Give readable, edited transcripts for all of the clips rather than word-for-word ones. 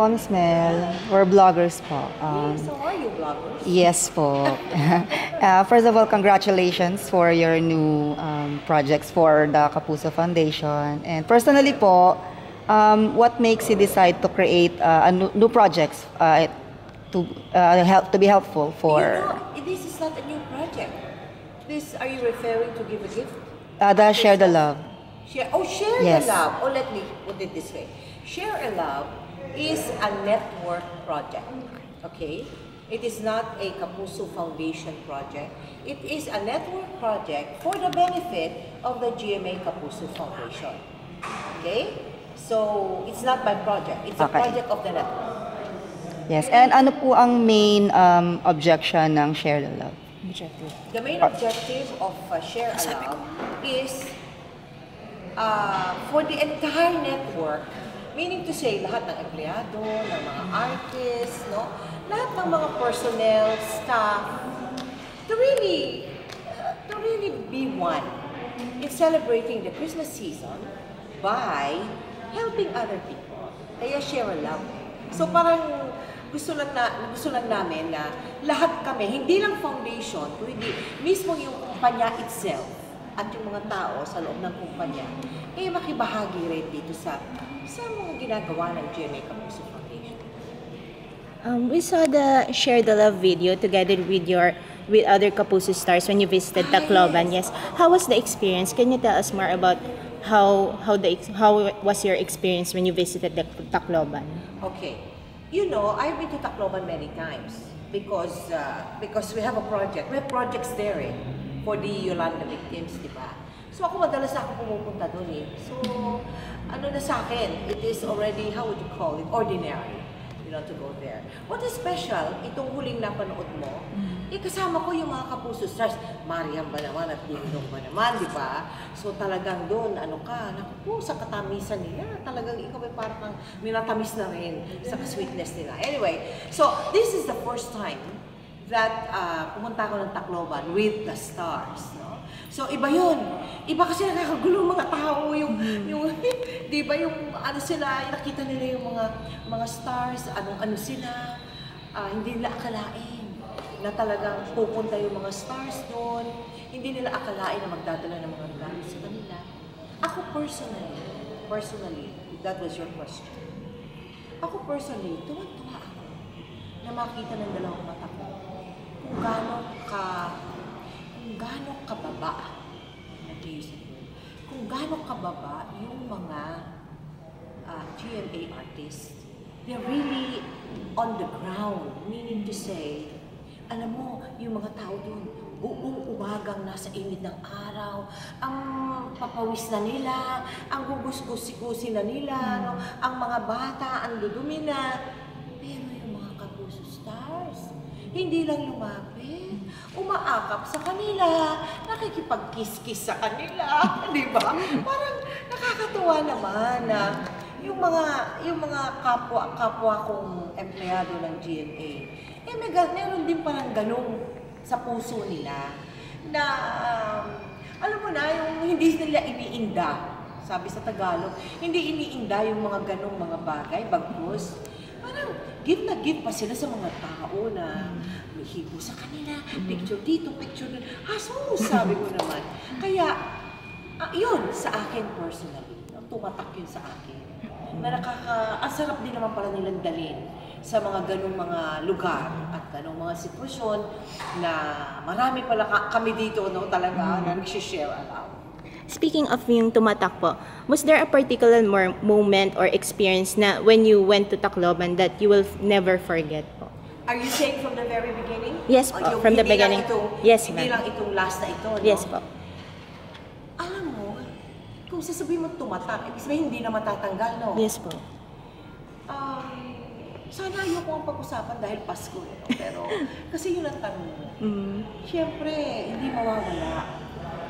po, Miss Mel. We're vloggers po. So are you vloggers? Yes po. First of all, congratulations for your new projects for the Kapuso Foundation. And personally po, what makes you decide to create new projects to be helpful for? This is not a new project. Are you referring to Give a Gift? The Share the Love. Share Yes. the Love. Oh, let me put it this way. Share a Love is a network project. Okay? It is not a Kapuso Foundation project. It is a network project for the benefit of the GMA Kapuso Foundation. Okay? So, it's not my project. It's a project of the network. Yes. And ano po ang main objection ng Share the Love? The main objective of Share a Love is for the entire network, meaning to say, lahat ng empleyado, ng mga artists, no? Lahat ng mga personnel, staff, to really be one in celebrating the Christmas season by helping other people. Kaya Share a Love. So parang gusto lang namin na lahat kami, hindi lang foundation, kundi mismo yung kumpanya itself at yung mga tao sa loob ng kumpanya, makibahagi rin dito sa mga ginagawa ng GMA Kapuso Foundation. We saw the Share the Love video together with other Kapuso stars when you visited Tacloban. Yes. How was the experience? Can you tell us more about how was your experience when you visited the Tacloban? Okay. You know, I've been to Tacloban many times because we have a project. We have projects there for the Yolanda victims, di ba? So madalas pumupunta doon eh. So, ano na sa akin, it is already, how would you call it, ordinary, to go there. What is special, itong huling napanood mo, kasama ko yung mga Kapuso stars. Mariam ba naman at Dingdong ba naman, di ba? So talagang doon, naku, sa katamisan nila, talagang ikaw ay parang minatamis na rin sa sweetness nila. Anyway, so this is the first time that pumunta ako ng Tacloban with the stars, no? So iba yun. Iba kasi nakakagulo mga tao, yung di ba yung sila, nakita nila yung mga stars, ano sila, hindi nila akalain na talagang pupunta yung mga stars doon. Hindi nila akalain na magdadala ng mga regalo sa kanila. Ako personally, if that was your question, ako personally, tuwa-tuwa ako na makita ng dalawang mata ko kung gaano kababa, kung gaano kababa yung mga GMA artists. They're really on the ground, meaning to say, alam mo, yung mga tao doon, buong umagang nasa init ng araw, ang papawis na nila, ang gugusgusi-gusi na nila, no? Ang mga bata, ang dudumi na. Pero yung mga Kapuso stars, hindi lang lumapit, umaakap sa kanila, nakikipag-kiss-kiss sa kanila, di ba? Parang nakakatuwa naman na yung mga kapwa kong empleyado ng GMA, meron din parang ganun sa puso nila na, alam mo na, yung hindi nila iniinda, sabi sa Tagalog, hindi iniinda yung mga ganung mga bagay, bagkus. Parang give na give pa sila sa mga tao na may hibo sa kanila, picture dito, picture dito. Sabi ko naman. Kaya, yun sa akin personally, tumatak yun sa akin. Na ang sarap din naman pala nilang dalhin sa mga ganung mga lugar at ganung mga sitwasyon na marami pala kami dito, no, talaga, na nag-share around. Speaking of yung tumatak po, was there a particular moment or experience na when you went to Tacloban that you will never forget po? Are you saying from the very beginning? Yes po, from the beginning. Yes, ma'am. Hindi lang itong last na ito, no? Yes po. Alam mo, kung sasabihin mo tumatak, ibig sabihin hindi na matatanggal, no? Yes po. Sana ayoko ang pag-usapan dahil Pasko, no? Pero kasi yun ang tanong mo. Siyempre, hindi mawawala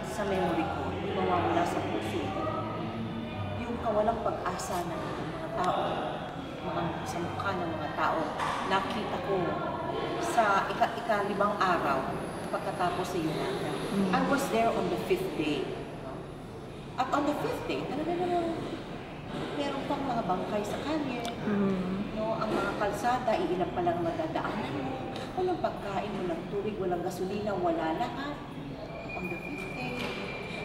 sa memory ko, hindi mawawala sa puso ko. Yung kawalang pag-asa ng mga tao, sa mukha ng mga tao, nakita ko sa ika-5 araw pagkatapos sa Yolanda. I was there on the 5th day. No? At on the 5th day, talaga naman meron pang mga bangkay sa kalye. No? Ang kalsada, iilan pa lang madadaanan mo, walang pagkain, walang tubig, walang gasolina, wala lahat. On the fifth day,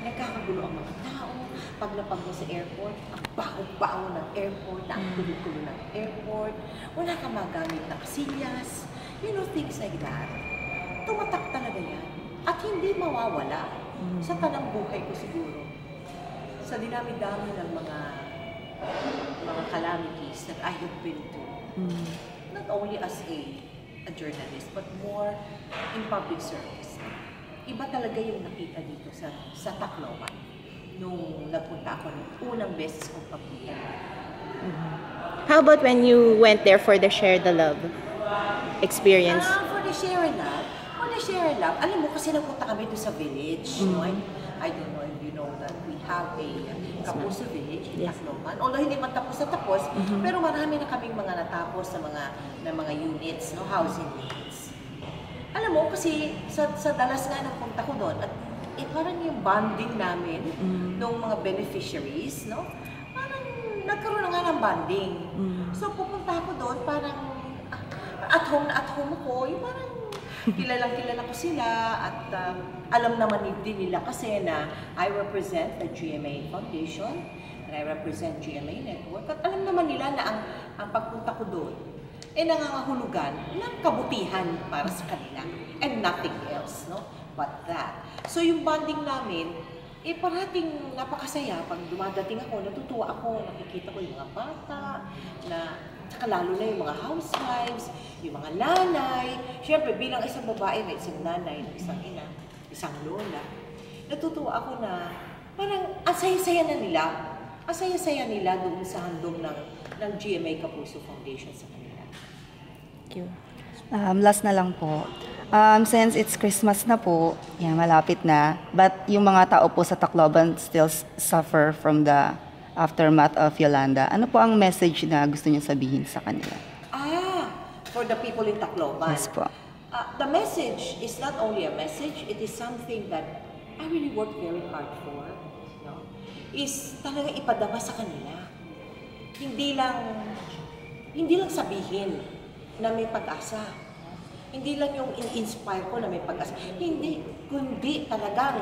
nagkakagulo ang mga tao. Paglapag mo sa airport, ang baho-baho ng airport, ang gulo-gulo ng airport, wala kang magamit na kasilyas, you know, things like that. Tumatak talaga yan. At hindi mawawala sa tanang buhay ko siguro. Sa dinami-dami ng mga calamities that I have been to. Not only as a journalist, but more in public service. Iba talaga yung nakita dito sa Tacloban nung nagpunta ako ng unang beses kong pagpunta. How about when you went there for the Share the Love experience? For the Share and Love, alam mo kasi nagpunta kami doon sa village. No? I don't know if you know that we have a Kapuso village in Tacloban. Although hindi man tapos na tapos, pero marami na kaming mga natapos na mga units, no, housing units. Alam mo, kasi sa dalas nga ng punta ko doon, at parang yung bonding namin ng mga beneficiaries, no? Parang nagkaroon na nga ng bonding. So pupunta ako doon, parang at home ako, yung parang kilala ko sila at alam naman din nila kasi na I represent the GMA Foundation and I represent GMA Network at alam naman nila na ang pagpunta ko doon ay nangangahulugan ng kabutihan para sa kanila and nothing else, no? But that. So yung bonding namin, parating napakasaya. Pag dumadating ako, natutuwa ako, nakikita ko yung mga bata, saka lalo na yung mga housewives, yung mga nanay. Siyempre, bilang isang babae, may isang nanay, isang ina, isang lola. Natutuwa ako na parang ang saya-saya na nila. Ang saya-saya nila doon sa handog ng GMA Kapuso Foundation sa kanila. Thank you. Last na lang po. Since it's Christmas na po, yan, malapit na, but yung mga tao po sa Tacloban still suffer from the aftermath of Yolanda. Ano po ang message na gusto niyo sabihin sa kanila? For the people in Tacloban. Yes po. The message is not only a message, it is something that I really worked very hard for. No? Is talaga ipadama sa kanila. Hindi lang sabihin na may pag-asa. Hindi lang yung in-inspire ko na may pag-asa. Hindi, kundi talagang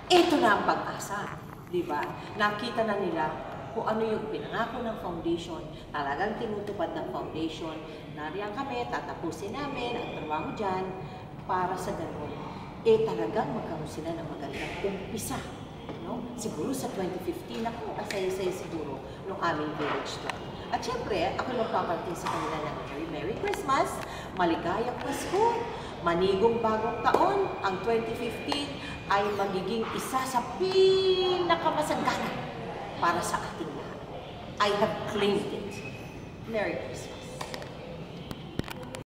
ito na ang pag-asa. Diba? Nakita na nila kung ano yung pinangako ng foundation, talagang tinutupad ng foundation. Nariyan kami, tatapusin namin ang trabaho dyan para sa ganun. Talagang magkaroon sila ng magandang umpisa. No? Siguro sa 2015 ako, asaya-saya siguro nung aming village to. At syempre, ako magpaparating sa kanila ng Merry Christmas, maligayang Pasko, manigong bagong taon. Ang 2015 ay magiging isa sa pinakamasagana para sa ating lahat. I have claimed it. Merry Christmas.